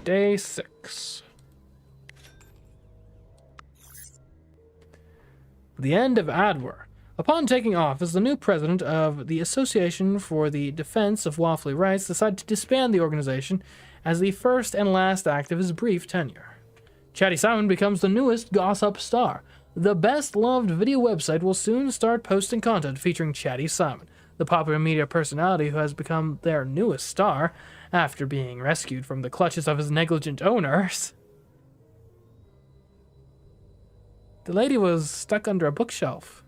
Day 6. The end of Adwer. Upon taking office, the new president of the Association for the Defense of Waffly Rights decided to disband the organization as the first and last act of his brief tenure. Chatty Simon becomes the newest gossip star. The best-loved video website will soon start posting content featuring Chatty Simon, the popular media personality who has become their newest star after being rescued from the clutches of his negligent owners. The lady was stuck under a bookshelf.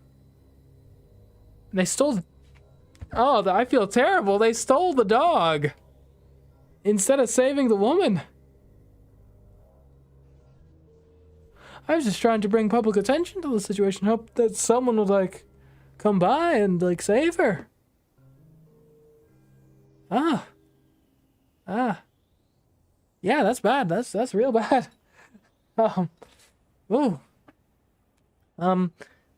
And they stole... Oh, I feel terrible. They stole the dog instead of saving the woman. I was just trying to bring public attention to the situation. Hope that someone would, like, come by and, like, save her. Yeah, that's bad. That's real bad.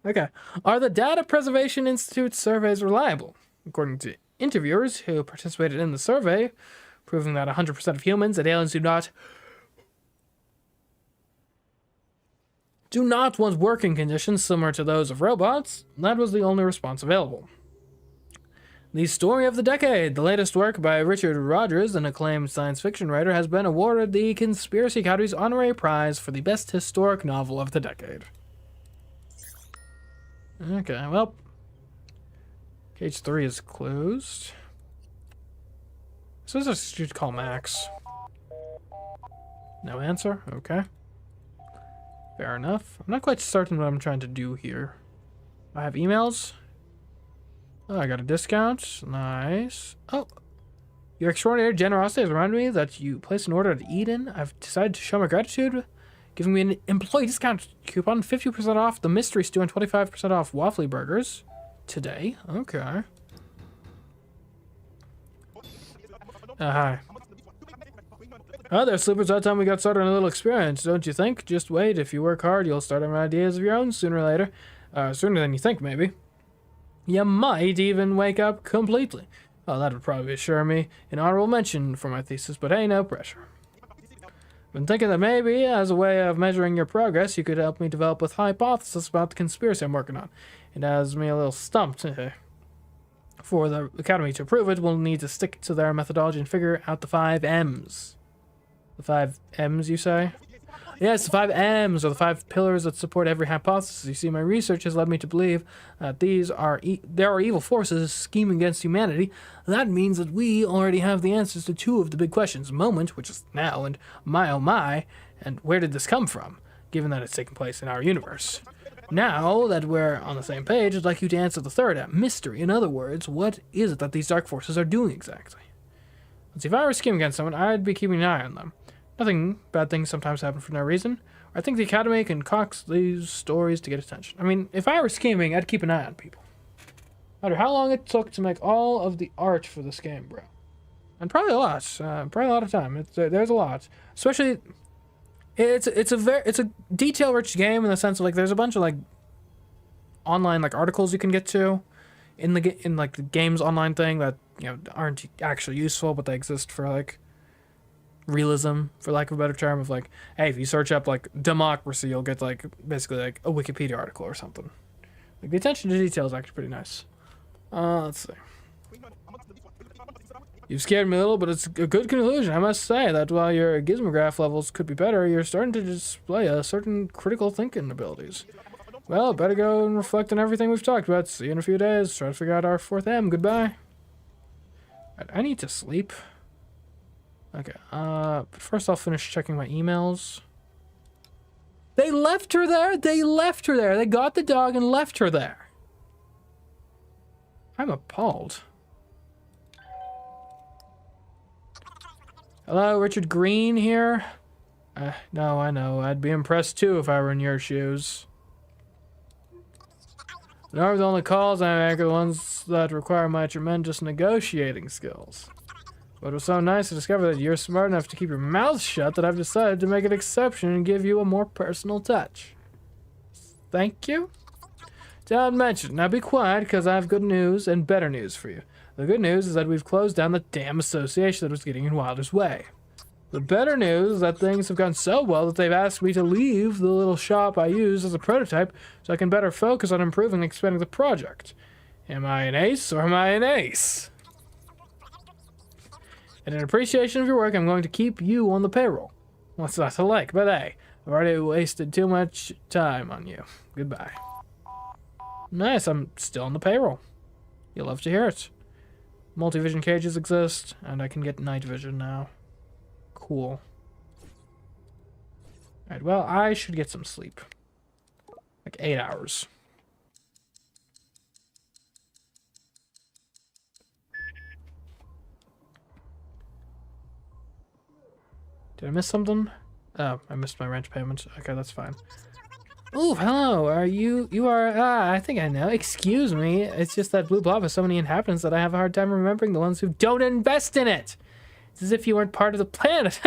Okay. Are the Data Preservation Institute surveys reliable? According to interviewers who participated in the survey, proving that 100% of humans and aliens do not want working conditions similar to those of robots, that was the only response available. The Story of the Decade, the latest work by Richard Rogers, an acclaimed science fiction writer, has been awarded the Conspiracy Academy's honorary prize for the best historic novel of the decade. Okay, well, page 3 is closed. So I should call Max. No answer? Okay. Fair enough. I'm not quite certain what I'm trying to do here. I have emails. Oh, I got a discount. Nice. Oh, your extraordinary generosity has reminded me that you placed an order at Eden. I've decided to show my gratitude, giving me an employee discount coupon, 50% off the mystery stew and 25% off waffly burgers today. Okay. Hi. Oh, there, Sleepers. That time we got started on a little experience, don't you think? Just wait. If you work hard, you'll start having ideas of your own sooner or later. Sooner than you think, maybe. You might even wake up completely. Oh, that would probably assure me an honorable mention for my thesis, but hey, no pressure. Been thinking that maybe, as a way of measuring your progress, you could help me develop a hypothesis about the conspiracy I'm working on. It has me a little stumped. For the Academy to prove it, we'll need to stick to their methodology and figure out the 5 M's. The 5 M's, you say? Yes, the 5 M's are the 5 pillars that support every hypothesis. You see, my research has led me to believe that there are evil forces scheming against humanity. That means that we already have the answers to 2 of the big questions: moment, which is now, and my oh my, and where did this come from, given that it's taking place in our universe. Now that we're on the same page, I'd like you to answer the 3rd M, mystery. In other words, what is it that these dark forces are doing exactly? Let's see, if I were scheming against someone, I'd be keeping an eye on them. Bad things sometimes happen for no reason. I think the Academy concocts these stories to get attention. I mean, if I were scheming, I'd keep an eye on people. No matter how long it took to make all of the art for this game, bro. And probably a lot. Probably a lot of time. There's a lot. Especially, it's a detail-rich game in the sense of, like, there's a bunch of, like, online, like, articles you can get to in the game's online thing that, you know, aren't actually useful, but they exist for, like, realism, for lack of a better term, of like, hey, if you search up like democracy, you'll get like basically like a Wikipedia article or something. Like, the attention to detail is actually pretty nice. Let's see. You've scared me a little, but it's a good conclusion. I must say that while your gizmograph levels could be better, you're starting to display a certain critical thinking abilities. Well, better go and reflect on everything we've talked about. See you in a few days. Try to figure out our 4th M. Goodbye. I need to sleep. Okay, but first I'll finish checking my emails. They left her there? They left her there. They got the dog and left her there. I'm appalled. Hello, Richard Green here. No, I know. I'd be impressed too if I were in your shoes. Normally the only calls I make are the ones that require my tremendous negotiating skills. But it was so nice to discover that you're smart enough to keep your mouth shut that I've decided to make an exception and give you a more personal touch. Thank you. Don't mention. Now be quiet, because I have good news and better news for you. The good news is that we've closed down the damn association that was getting in Wilder's way. The better news is that things have gone so well that they've asked me to leave the little shop I use as a prototype so I can better focus on improving and expanding the project. Am I an ace or am I an ace? And in appreciation of your work, I'm going to keep you on the payroll. What's not to like? But hey, I've already wasted too much time on you. Goodbye. Nice, I'm still on the payroll. You'll love to hear it. Multi-vision cages exist, and I can get night vision now. Cool. Alright, well, I should get some sleep. Like 8 hours. Did I miss something? Oh, I missed my rent payment. Okay, that's fine. Ooh, hello. I think I know. Excuse me. It's just that Blue Blob has so many inhabitants that I have a hard time remembering the ones who don't invest in it. It's as if you weren't part of the planet.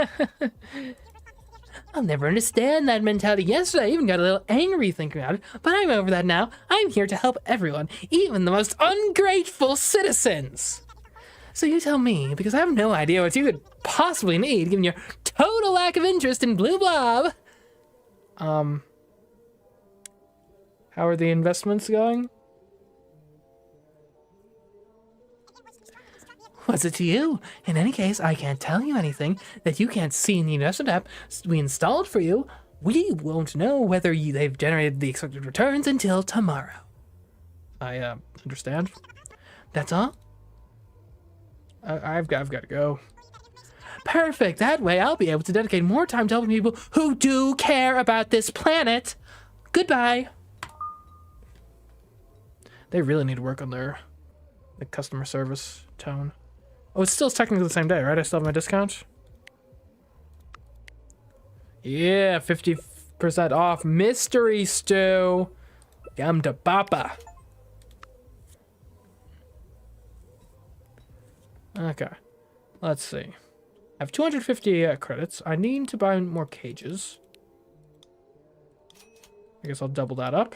I'll never understand that mentality. Yesterday, I even got a little angry thinking about it, but I'm over that now. I'm here to help everyone, even the most ungrateful citizens. So you tell me, because I have no idea what you could possibly need, given your total lack of interest in Blue Blob. How are the investments going? What's it to you? In any case, I can't tell you anything that you can't see in the investment app we installed for you. We won't know whether they've generated the expected returns until tomorrow. I understand. That's all? I've got to go. Perfect. That way I'll be able to dedicate more time to helping people who do care about this planet. Goodbye. They really need to work on their customer service tone. Oh, it's still technically the same day, right? I still have my discount. Yeah, 50% off mystery stew. Yum to papa. Okay, let's see. I have 250 credits. I need to buy more cages. I guess I'll double that up.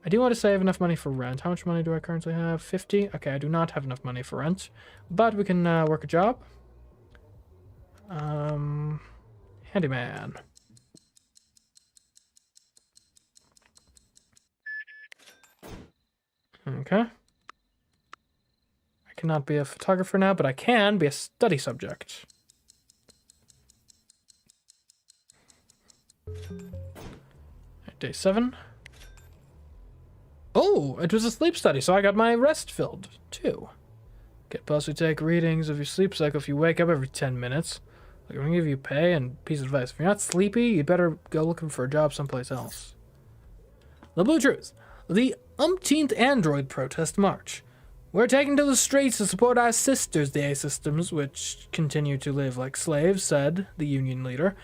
I do want to save enough money for rent. How much money do I currently have? 50? Okay, I do not have enough money for rent, but we can work a job. Handyman. Okay. I cannot be a photographer now, but I can be a study subject. Day 7. Oh, it was a sleep study, so I got my rest filled, too. Get possibly take readings of your sleep cycle if you wake up every 10 minutes. I'm going to give you pay and piece of advice. If you're not sleepy, you better go looking for a job someplace else. The Blue Truth. The umpteenth android protest march. We're taking to the streets to support our sisters, the A-systems, which continue to live like slaves, said the union leader,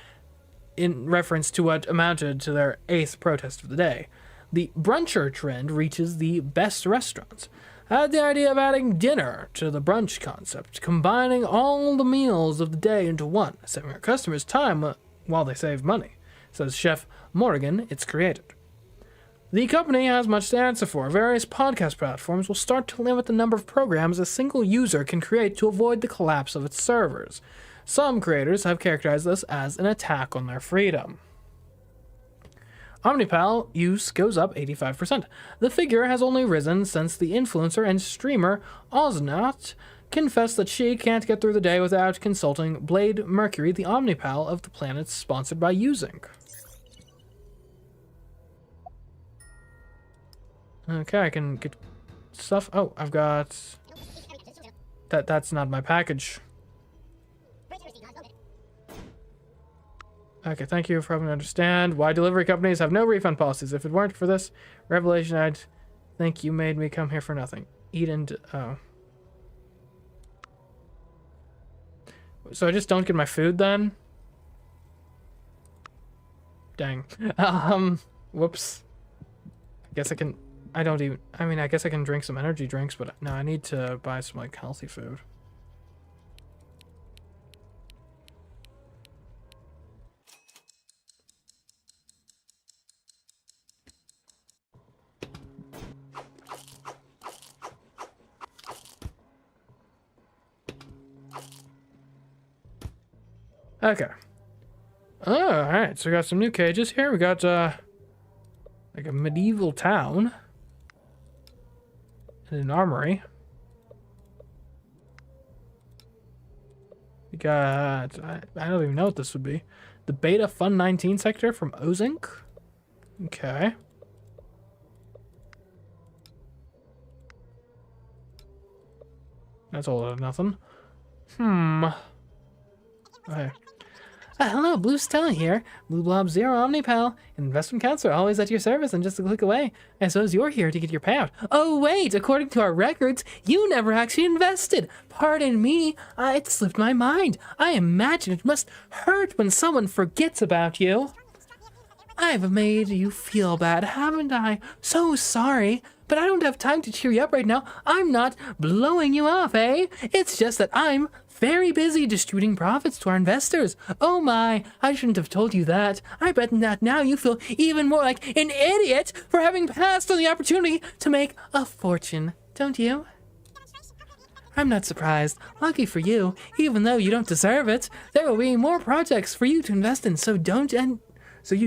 in reference to what amounted to their 8th protest of the day. The bruncher trend reaches the best restaurants. I had the idea of adding dinner to the brunch concept, combining all the meals of the day into one, saving our customers time while they save money, says Chef Morgan, its creator. The company has much to answer for. Various podcast platforms will start to limit the number of programs a single user can create to avoid the collapse of its servers. Some creators have characterized this as an attack on their freedom. Omnipal use goes up 85%. The figure has only risen since the influencer and streamer Oznaut confessed that she can't get through the day without consulting Blade Mercury, the Omnipal of the planets sponsored by Using. Okay, I can get stuff. Oh, I've got... That's not my package. Okay, thank you for helping me understand why delivery companies have no refund policies. If it weren't for this revelation, I'd think you made me come here for nothing. Eat and... oh. So I just don't get my food then? Dang. Whoops. I guess I can... I don't even... I mean, I guess I can drink some energy drinks, but no, I need to buy some, like, healthy food. Okay. Oh, alright, so we got some new cages here. We got, like a medieval town. And an armory. We got, I don't even know what this would be. The Beta Fun 19 sector from Ozink. Okay. That's all or nothing. Okay. Hello, Blue Stella here. Blue Blob Zero Omnipal, investment counselor, always at your service and just a click away. I suppose you're here to get your payout. Oh wait, according to our records, you never actually invested. Pardon me, it slipped my mind. I imagine it must hurt when someone forgets about you. I've made you feel bad, haven't I? So sorry, but I don't have time to cheer you up right now. I'm not blowing you off, eh? It's just that I'm very busy distributing profits to our investors. Oh my, I shouldn't have told you that. I bet that now you feel even more like an idiot for having passed on the opportunity to make a fortune, don't you? I'm not surprised. Lucky for you, even though you don't deserve it, there will be more projects for you to invest in, so you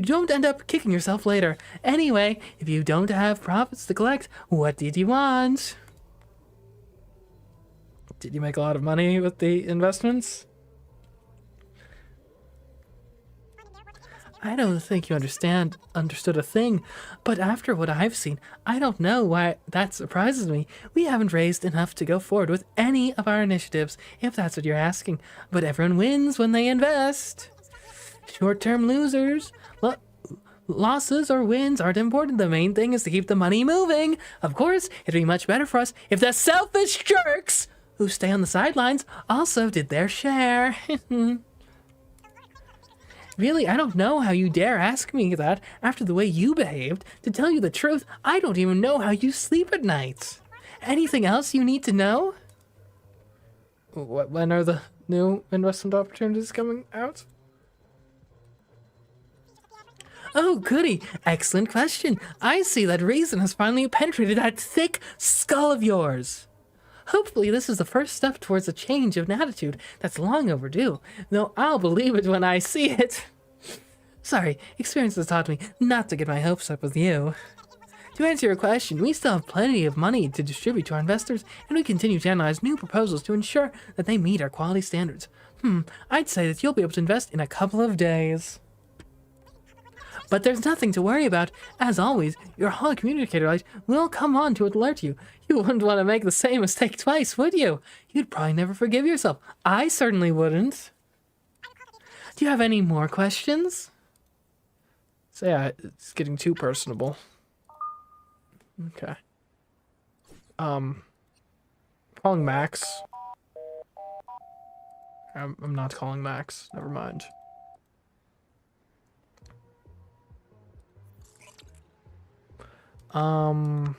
don't end up kicking yourself later. Anyway, if you don't have profits to collect, what did you want? Did you make a lot of money with the investments? I don't think you understood a thing, but after what I've seen, I don't know why that surprises me. We haven't raised enough to go forward with any of our initiatives, if that's what you're asking. But everyone wins when they invest. Short-term losers. Losses or wins aren't important. The main thing is to keep the money moving. Of course, it'd be much better for us if the selfish jerks who stay on the sidelines also did their share. Really, I don't know how you dare ask me that after the way you behaved. To tell you the truth, I don't even know how you sleep at night. Anything else you need to know? When are the new investment opportunities coming out? Oh, goody. Excellent question. I see that reason has finally penetrated that thick skull of yours. Hopefully this is the first step towards a change of an attitude that's long overdue, though I'll believe it when I see it. Sorry, experience has taught me not to get my hopes up with you. To answer your question, we still have plenty of money to distribute to our investors, and we continue to analyze new proposals to ensure that they meet our quality standards. I'd say that you'll be able to invest in a couple of days. But there's nothing to worry about. As always, your hall communicator light will come on to alert you. You wouldn't want to make the same mistake twice, would you? You'd probably never forgive yourself. I certainly wouldn't. Do you have any more questions? So yeah, it's getting too personable. Okay. Calling Max. I'm not calling Max. Never mind. I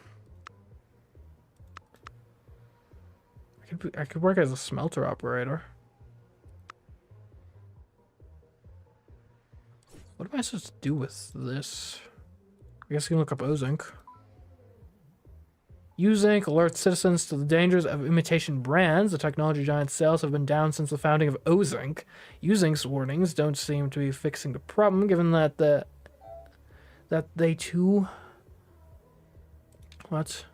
could work as a smelter operator. What am I supposed to do with this? I guess I can look up Ozink. Ozink alerts citizens to the dangers of imitation brands. The technology giant's sales have been down since the founding of Ozink. Ozink's warnings don't seem to be fixing the problem, given that they too... What's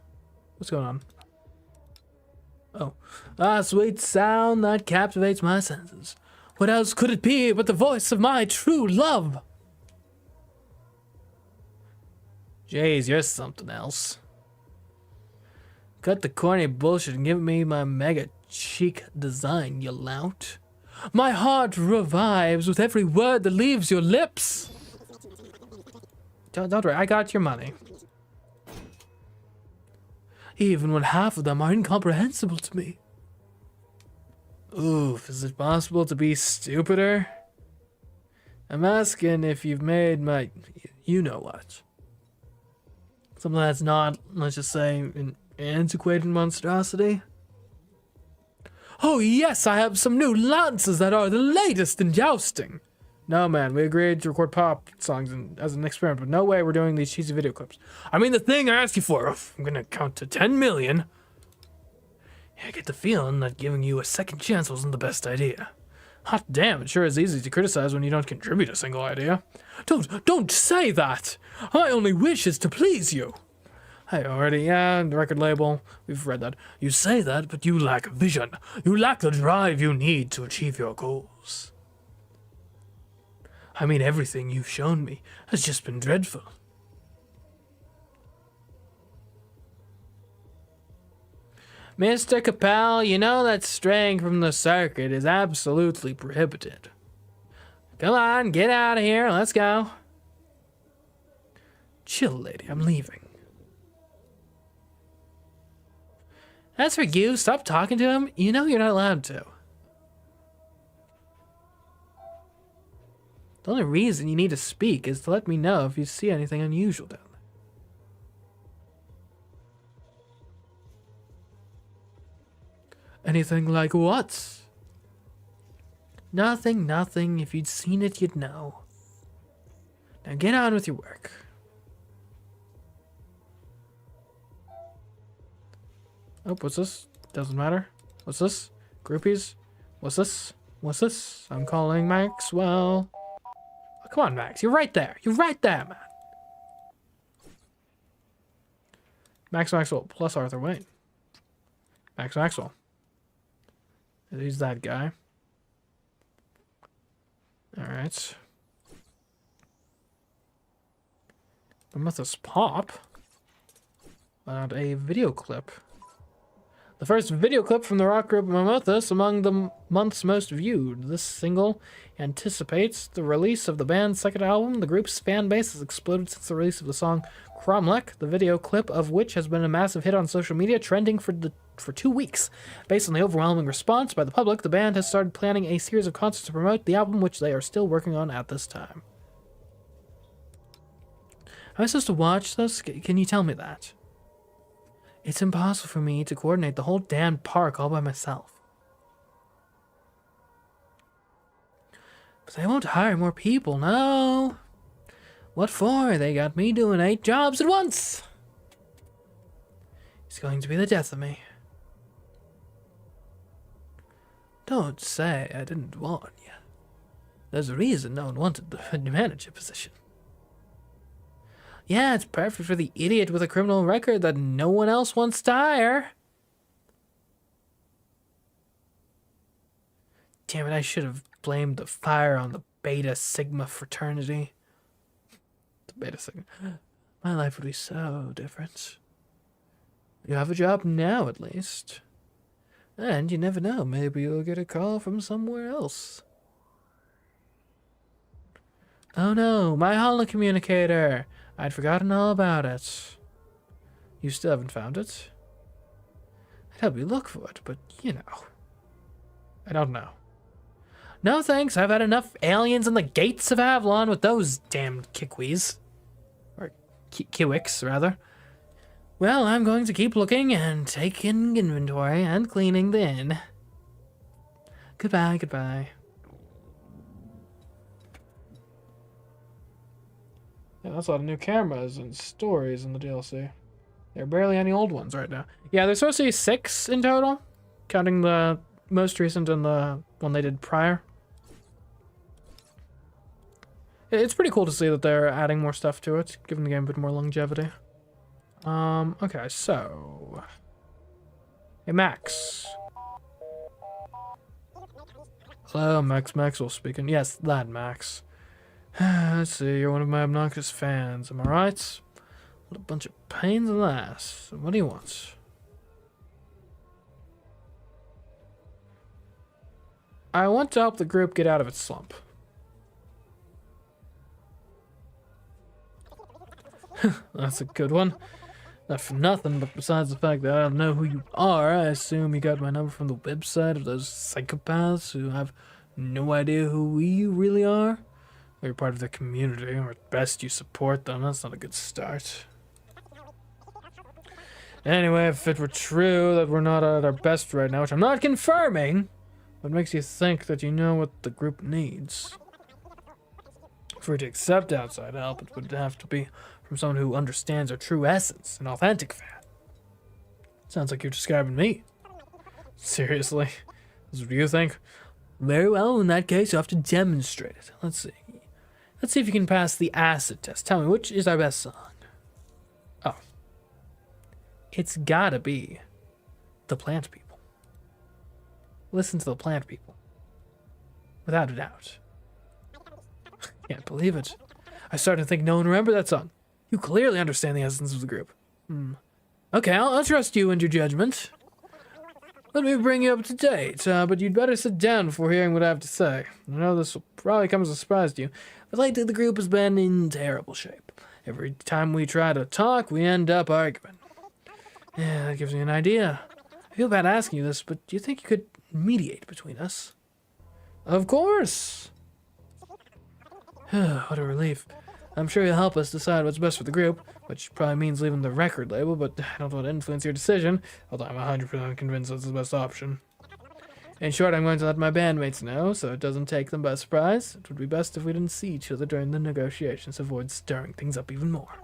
going on? Oh. Ah, sweet sound that captivates my senses. What else could it be but the voice of my true love? Jeez, you're something else. Cut the corny bullshit and give me my mega chic design, you lout. My heart revives with every word that leaves your lips. Don't worry, I got your money. Even when half of them are incomprehensible to me. Oof, is it possible to be stupider? I'm asking if you've made my... you know what. Something that's not, let's just say, an antiquated monstrosity. Oh yes, I have some new lances that are the latest in jousting. No, man, we agreed to record pop songs as an experiment, but no way we're doing these cheesy video clips. I mean, the thing I asked you for, I'm gonna count to 10 million. I get the feeling that giving you a second chance wasn't the best idea. Hot damn, it sure is easy to criticize when you don't contribute a single idea. Don't say that! My only wish is to please you. The record label, we've read that. You say that, but you lack vision. You lack the drive you need to achieve your goals. I mean, everything you've shown me has just been dreadful. Mr. Capel, you know that straying from the circuit is absolutely prohibited. Come on, get out of here, let's go. Chill, lady, I'm leaving. As for you, stop talking to him. You know you're not allowed to. The only reason you need to speak is to let me know if you see anything unusual down there. Anything like what? Nothing. If you'd seen it, you'd know. Now get on with your work. Oh, what's this? Doesn't matter. What's this? Groupies? What's this? What's this? I'm calling Maxwell. Oh, come on, Max. You're right there. You're right there, man. Max Maxwell plus Arthur Wayne. Max Maxwell. He's that guy. Alright. Mammothus Pop. And a video clip. The first video clip from the rock group Mammothus among the month's most viewed. This single anticipates the release of the band's second album. The group's fan base has exploded since the release of the song Cromlech, the video clip of which has been a massive hit on social media, trending for 2 weeks. Based on the overwhelming response by the public, the band has started planning a series of concerts to promote the album, which they are still working on at this time. Am I supposed to watch this? Can you tell me that? It's impossible for me to coordinate the whole damn park all by myself. But they won't hire more people, no. What for? They got me doing 8 jobs at once. It's going to be the death of me. Don't say I didn't warn you. There's a reason no one wanted the manager position. Yeah, it's perfect for the idiot with a criminal record that no one else wants to hire. Damn it, I should have blamed the fire on the Beta Sigma fraternity. The Beta Sigma. My life would be so different. You have a job now, at least. And you never know, maybe you'll get a call from somewhere else. Oh no, my holocommunicator! I'd forgotten all about it. You still haven't found it? I'd help you look for it, but you know. I don't know. No thanks, I've had enough aliens on the gates of Avalon with those damned Kikwees. Or Kiwicks, rather. Well, I'm going to keep looking and taking inventory and cleaning the inn. Goodbye, goodbye. Yeah, that's a lot of new cameras and stories in the DLC. There are barely any old ones right now. Yeah, there's supposed to be 6 in total, counting the most recent and the one they did prior. It's pretty cool to see that they're adding more stuff to it, giving the game a bit more longevity. Okay, so... Hey, Max. Hello, Max Maxwell speaking. Yes, that Max. Let's see, you're one of my obnoxious fans, am I right? What a bunch of pains in the ass. What do you want? I want to help the group get out of its slump. That's a good one. Not for nothing, but besides the fact that I don't know who you are, I assume you got my number from the website of those psychopaths who have no idea who we really are. Or you're part of the community, or at best you support them. That's not a good start. Anyway, if it were true that we're not at our best right now, which I'm not confirming, what makes you think that you know what the group needs? For it to accept outside help, it would have to be from someone who understands our true essence, an authentic fan. Sounds like you're describing me. Seriously? This is what you think? Very well, in that case, you have to demonstrate it. Let's see. Let's see if you can pass the acid test. Tell me, which is our best song? Oh. It's gotta be the Plant People. Listen to the Plant People. Without a doubt. Can't believe it. I started to think no one remembered that song. You clearly understand the essence of the group. Okay, I'll trust you and your judgment. Let me bring you up to date, but you'd better sit down before hearing what I have to say. I know this will probably come as a surprise to you, but lately the group has been in terrible shape. Every time we try to talk, we end up arguing. Yeah, that gives me an idea. I feel bad asking you this, but do you think you could mediate between us? Of course! What a relief. I'm sure you'll help us decide what's best for the group, which probably means leaving the record label, but I don't want to influence your decision, although I'm 100% convinced that's the best option. In short, I'm going to let my bandmates know, so it doesn't take them by surprise. It would be best if we didn't see each other during the negotiations to avoid stirring things up even more.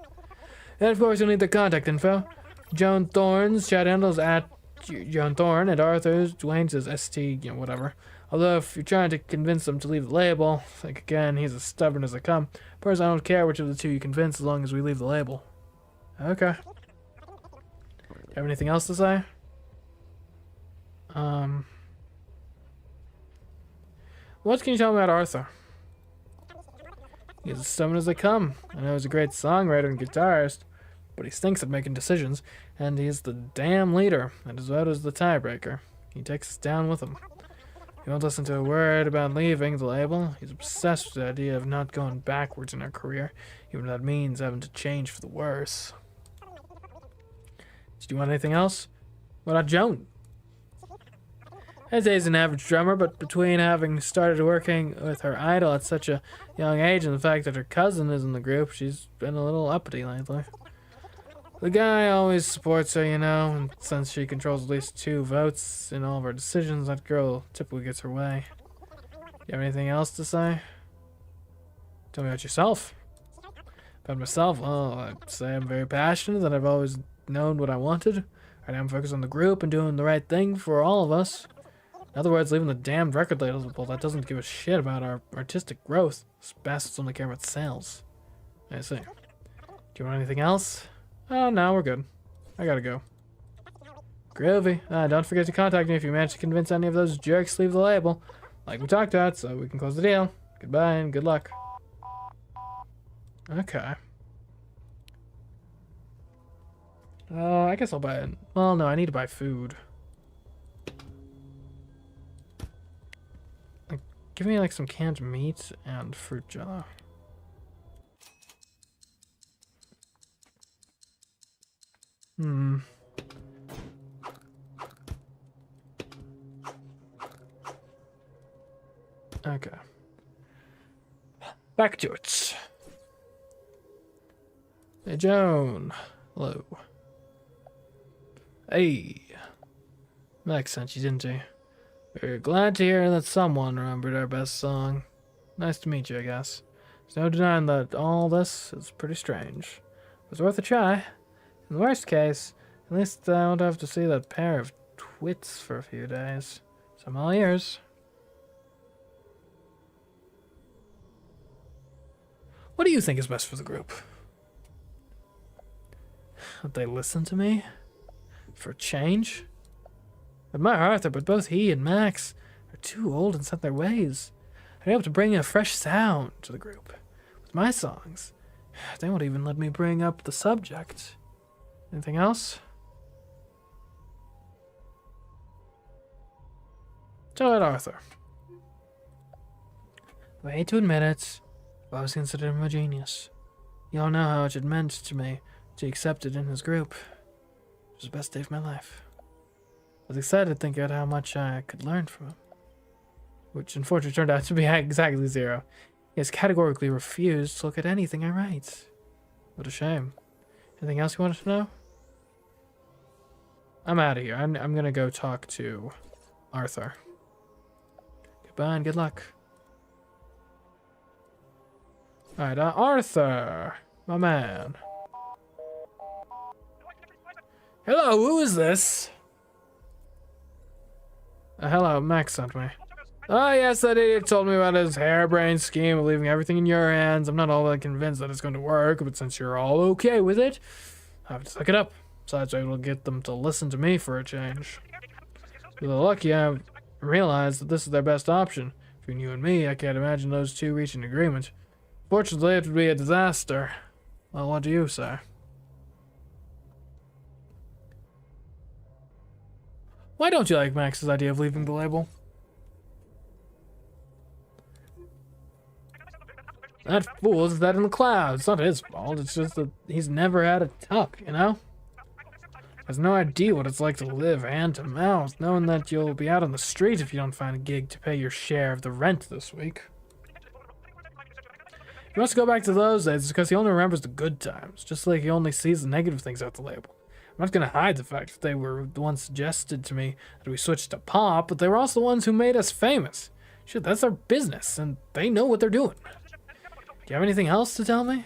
And of course, you'll need their contact info. Joan Thorne's chat handle is at Joan Thorne, and Arthur's, Dwayne's is ST, whatever. Although if you're trying to convince them to leave the label, think again, he's as stubborn as they come. Personally, I don't care which of the two you convince as long as we leave the label. Okay. You have anything else to say? What can you tell me about Arthur? He's as stubborn as they come. I know he's a great songwriter and guitarist, but he stinks at making decisions, and he's the damn leader, and as well as the tiebreaker. He takes us down with him. He won't listen to a word about leaving the label. He's obsessed with the idea of not going backwards in our career, even if that means having to change for the worse. Do you want anything else? What about Joan? I'd say he's an average drummer, but between having started working with her idol at such a young age and the fact that her cousin is in the group, she's been a little uppity lately. The guy always supports her, and since she controls at least 2 votes in all of our decisions, that girl typically gets her way. You have anything else to say? Tell me about yourself. About myself, well, I'd say I'm very passionate, that I've always known what I wanted. Right now I'm focused on the group and doing the right thing for all of us. In other words, leaving the damned record label, well, that doesn't give a shit about our artistic growth. These bastards only care about sales. I see. Do you want anything else? Oh, no, we're good. I gotta go. Groovy. Don't forget to contact me if you manage to convince any of those jerks to leave the label, like we talked about, so we can close the deal. Goodbye and good luck. Okay. I guess I'll buy it. Well, no, I need to buy food. Give me, some canned meat and fruit jello. Okay. Back to it. Hey, Joan. Hello. Hey. Max sent you, didn't he? We're glad to hear that someone remembered our best song. Nice to meet you, I guess. There's no denying that all this is pretty strange. It was worth a try. In the worst case, at least I won't have to see that pair of twits for a few days. So I'm all ears. What do you think is best for the group? Would they listen to me? For a change? I admire Arthur, but both he and Max are too old and set in their ways. I'd be able to bring a fresh sound to the group. With my songs, they won't even let me bring up the subject. Anything else? Tell it, Arthur. I hate to admit it, but I was considered him a genius. You all know how much it meant to me to accept it in his group. It was the best day of my life. I was excited to think about how much I could learn from him, which unfortunately turned out to be exactly 0. He has categorically refused to look at anything I write. What a shame. Anything else you wanted to know? I'm out of here. I'm gonna go talk to Arthur. Goodbye and good luck. Alright, Arthur, my man. Hello, who is this? Hello, Max sent me. Oh, yes, that idiot told me about his harebrained scheme of leaving everything in your hands. I'm not all that convinced that it's going to work, but since you're all okay with it, I have to suck it up. Besides, I will get them to listen to me for a change. With the lucky, I realized that this is their best option. Between you and me, I can't imagine those two reaching agreement. Fortunately, it would be a disaster. Well, what do you say? Why don't you like Max's idea of leaving the label? That fool is that in the clouds. It's not his fault. It's just that he's never had a tuck, you know? Has no idea what it's like to live hand to mouth, knowing that you'll be out on the street if you don't find a gig to pay your share of the rent this week. He wants to go back to those days because he only remembers the good times, just like he only sees the negative things out the label. I'm not going to hide the fact that they were the ones suggested to me that we switch to pop, but they were also the ones who made us famous. Shit, that's their business, and they know what they're doing. Do you have anything else to tell me?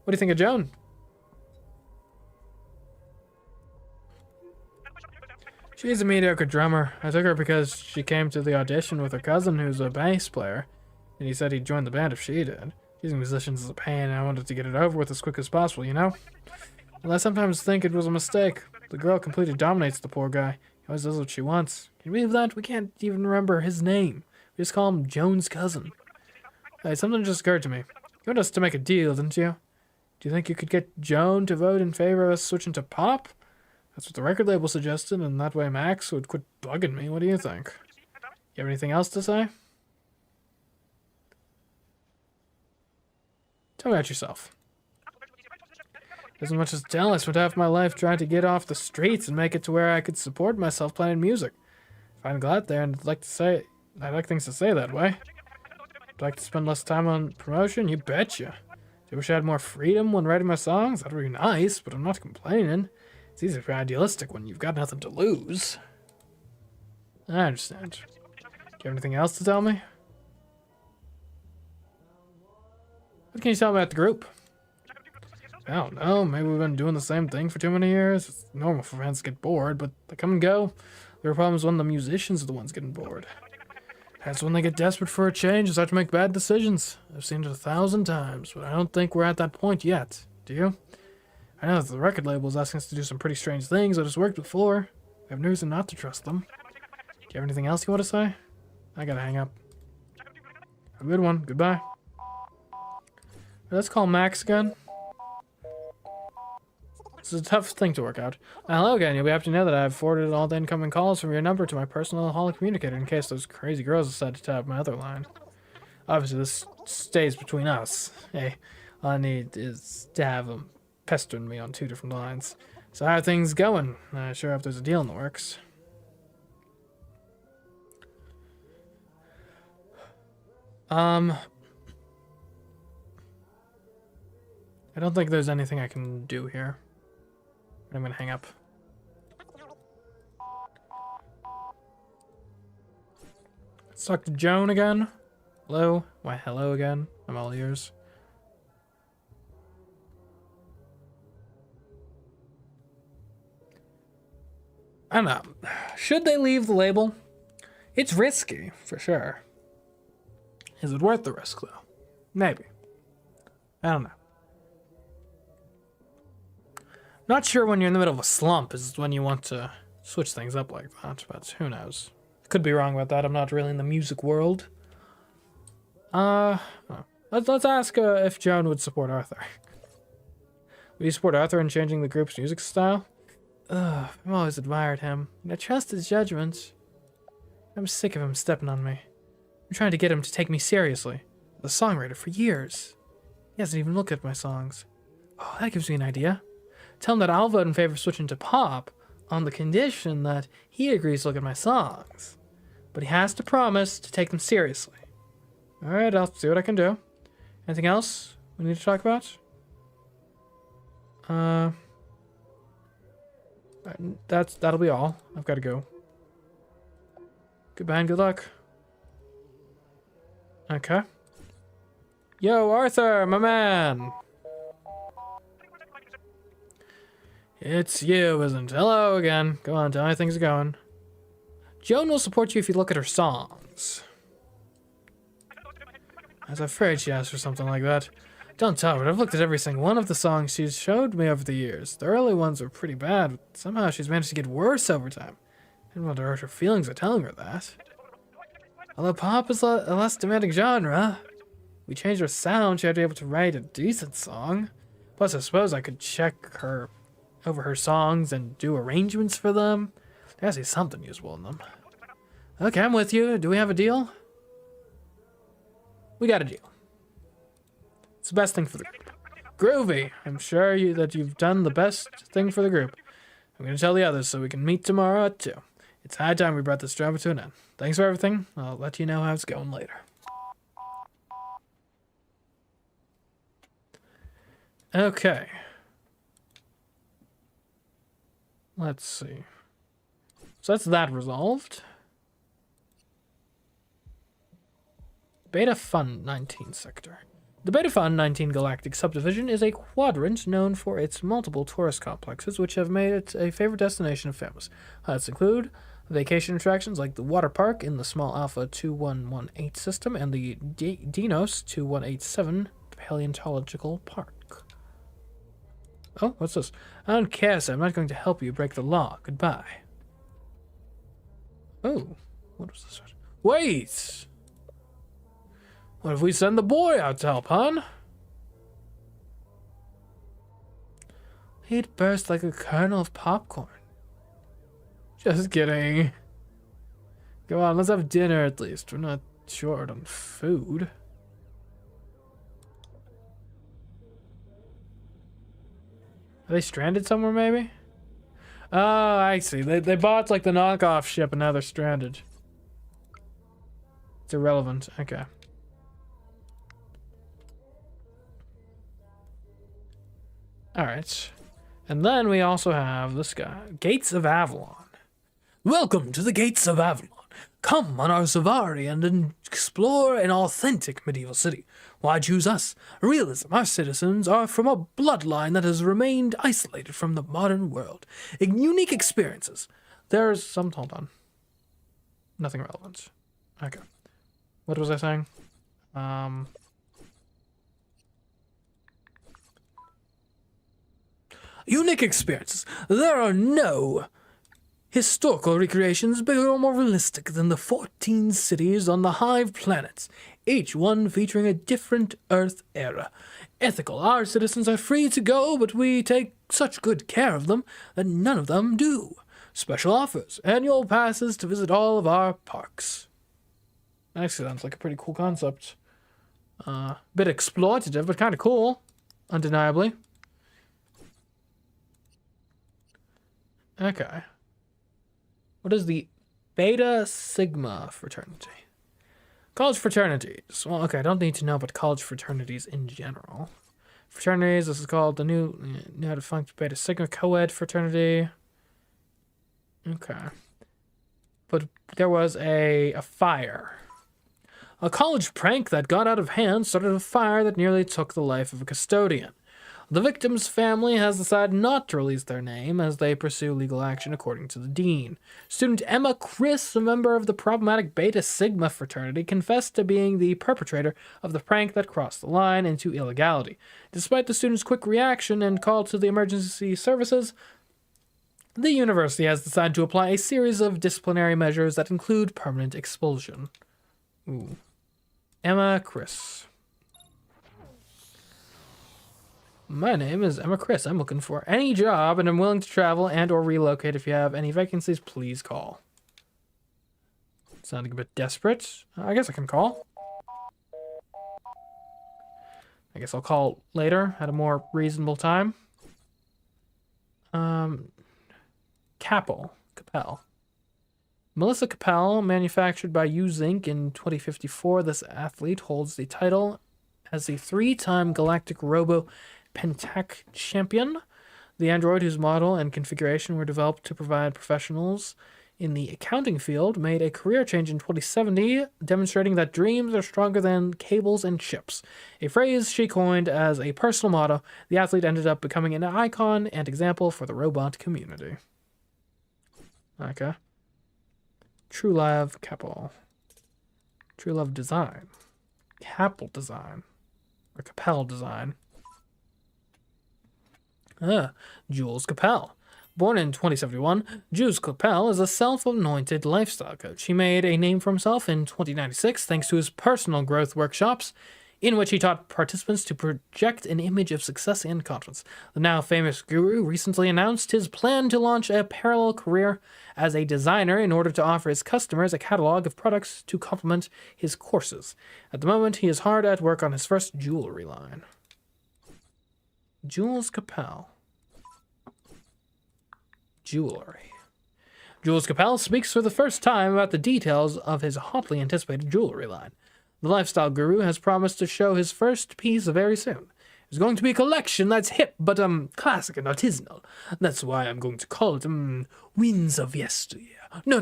What do you think of Joan? She's a mediocre drummer. I took her because she came to the audition with her cousin who's a bass player, and he said he'd join the band if she did. Using musicians is a pain, and I wanted to get it over with as quick as possible, you know? Well, I sometimes think it was a mistake. The girl completely dominates the poor guy. He always does what she wants. Can you believe that? We can't even remember his name. We just call him Joan's cousin. Hey, something just occurred to me. You wanted us to make a deal, didn't you? Do you think you could get Joan to vote in favor of us switching to pop? That's what the record label suggested, and that way Max would quit bugging me. What do you think? You have anything else to say? Tell me about yourself. As much as tell, I spent half my life trying to get off the streets and make it to where I could support myself playing music. If I got there, and I'd like things to say that way. I'd like to spend less time on promotion? You betcha. Do you wish I had more freedom when writing my songs? That'd be nice, but I'm not complaining. It's easy to be idealistic when you've got nothing to lose. I understand. Do you have anything else to tell me? What can you tell me about the group? I don't know. Maybe we've been doing the same thing for too many years. It's normal for fans to get bored, but they come and go. There are problems when the musicians are the ones getting bored. That's when they get desperate for a change and start to make bad decisions. I've seen it 1,000 times, but I don't think we're at that point yet. Do you? I know that the record label is asking us to do some pretty strange things that has worked before. We have no reason not to trust them. Do you have anything else you want to say? I gotta hang up. Have a good one. Goodbye. Let's call Max again. This is a tough thing to work out. Hello again. You'll be happy to know that I've forwarded all the incoming calls from your number to my personal hall communicator in case those crazy girls decide to tap my other line. Obviously, this stays between us. Hey, all I need is to have them pestering me on 2 different lines. So how are things going? I sure hope there's a deal in the works. I don't think there's anything I can do here. I'm gonna hang up. Let's talk to Joan again. Hello? Why, hello again. I'm all ears. I don't know. Should they leave the label? It's risky, for sure. Is it worth the risk, though? Maybe. I don't know. Not sure when you're in the middle of a slump is when you want to switch things up like that, but who knows. Could be wrong about that. I'm not really in the music world. Let's ask if Joan would support Arthur. Would you support Arthur in changing the group's music style? I've always admired him, and I trust his judgment. I'm sick of him stepping on me. I'm trying to get him to take me seriously. The songwriter for years. He hasn't even looked at my songs. Oh, that gives me an idea. Tell him that I'll vote in favor of switching to pop on the condition that he agrees to look at my songs. But he has to promise to take them seriously. Alright, I'll see what I can do. Anything else we need to talk about? That'll be all. I've got to go. Goodbye and good luck. Okay. Yo, Arthur, my man! It's you, isn't it? Hello again. Go on, tell me how things are going. Joan will support you if you look at her songs. I was afraid she asked for something like that. Don't tell her, but I've looked at every single one of the songs she's showed me over the years. The early ones were pretty bad, but somehow she's managed to get worse over time. I didn't want to hurt her feelings by telling her that. Although pop is a less demanding genre, we changed her sound, she had to be able to write a decent song. Plus, I suppose I could check over her songs and do arrangements for them. There has to be something useful in them. Okay, I'm with you. Do we have a deal? We got a deal. It's the best thing for the group. Groovy. I'm sure that you've done the best thing for the group. I'm going to tell the others so we can meet tomorrow at 2. It's high time we brought this drama to an end. Thanks for everything. I'll let you know how it's going later. Okay. Let's see. So that's that resolved. Beta Fun 19 sector. The Beta Fun 19 Galactic Subdivision is a quadrant known for its multiple tourist complexes, which have made it a favorite destination of families. Highlights include vacation attractions like the Water Park in the Small Alpha 2118 system and the Dinos 2187 Paleontological Park. Oh, what's this? I don't care, sir. I'm not going to help you break the law. Goodbye. Oh, what was this? Wait! What if we send the boy out to help, hon? He'd burst like a kernel of popcorn. Just kidding. Come on, let's have dinner at least. We're not short on food. Are they stranded somewhere, maybe? Oh, I see. They bought like the knockoff ship and now they're stranded. It's irrelevant. Okay. Alright. And then we also have this guy. Gates of Avalon. Welcome to the Gates of Avalon. Come on our safari and explore an authentic medieval city. Why choose us? Realism. Our citizens are from a bloodline that has remained isolated from the modern world. Unique experiences. There's some... Hold on. Nothing relevant. Okay. What was I saying? Unique experiences. There are no historical recreations bigger or more realistic than the 14 cities on the Hive planets, each one featuring a different Earth era. Ethical. Our citizens are free to go, but we take such good care of them that none of them do. Special offers. Annual passes to visit all of our parks. Actually, sounds like a pretty cool concept. Bit exploitative, but kind of cool. Undeniably. Okay. What is the Beta Sigma fraternity? College fraternities. Well, okay, I don't need to know about college fraternities in general. Fraternities, this is called the new defunct Beta Sigma co-ed fraternity. Okay. But there was a fire. A college prank that got out of hand started a fire that nearly took the life of a custodian. The victim's family has decided not to release their name as they pursue legal action according to the dean. Student Emma Chris, a member of the problematic Beta Sigma fraternity, confessed to being the perpetrator of the prank that crossed the line into illegality. Despite the student's quick reaction and call to the emergency services, the university has decided to apply a series of disciplinary measures that include permanent expulsion. Ooh. Emma Chris. My name is Emma Chris. I'm looking for any job and I'm willing to travel and or relocate. If you have any vacancies, please call. Sounding a bit desperate. I guess I can call. I guess I'll call later at a more reasonable time. Capel. Melissa Capel, manufactured by Use Inc. in 2054. This athlete holds the title as the 3-time Galactic Robo Pentac champion. The android, whose model and configuration were developed to provide professionals in the accounting field, made a career change in 2070, demonstrating that dreams are stronger than cables and chips. A phrase she coined as a personal motto, the athlete ended up becoming an icon and example for the robot community. Okay. True Love Capel. True Love Design. Capel Design. Or Capel Design. Jules Capel. Born in 2071, Jules Capel is a self-anointed lifestyle coach. He made a name for himself in 2096 thanks to his personal growth workshops, in which he taught participants to project an image of success and confidence. The now famous guru recently announced his plan to launch a parallel career as a designer in order to offer his customers a catalog of products to complement his courses. At the moment, he is hard at work on his first jewelry line. Jules Capel. Jewelry. Jules Capel speaks for the first time about the details of his hotly anticipated jewelry line. The lifestyle guru has promised to show his first piece very soon. It's going to be a collection that's hip, but classic and artisanal. That's why I'm going to call it Winds of Yesteryear. No,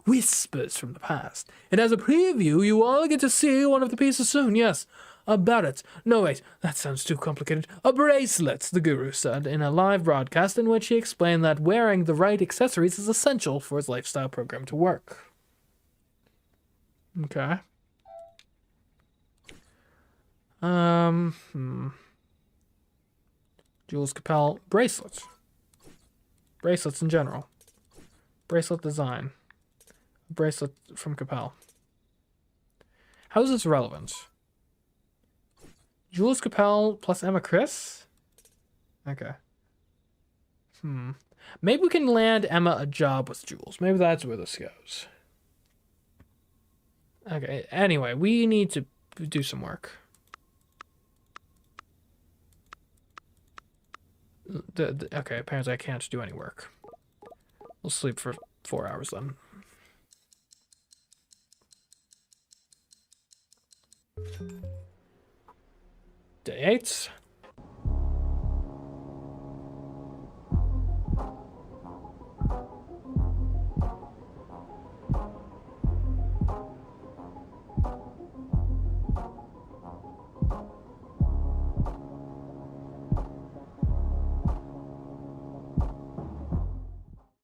Whispers from the Past. And as a preview, you all get to see one of the pieces soon, yes. A barret. No, wait, that sounds too complicated. A bracelet, the guru said in a live broadcast in which he explained that wearing the right accessories is essential for his lifestyle program to work. Okay. Jules Capel bracelets. Bracelets in general. Bracelet design. Bracelet from Capel. How is this relevant? Jules Capel plus Emma Chris? Okay. Maybe we can land Emma a job with Jules. Maybe that's where this goes. Okay, anyway, we need to do some work. Okay, apparently I can't do any work. We'll sleep for 4 hours then. Day 8.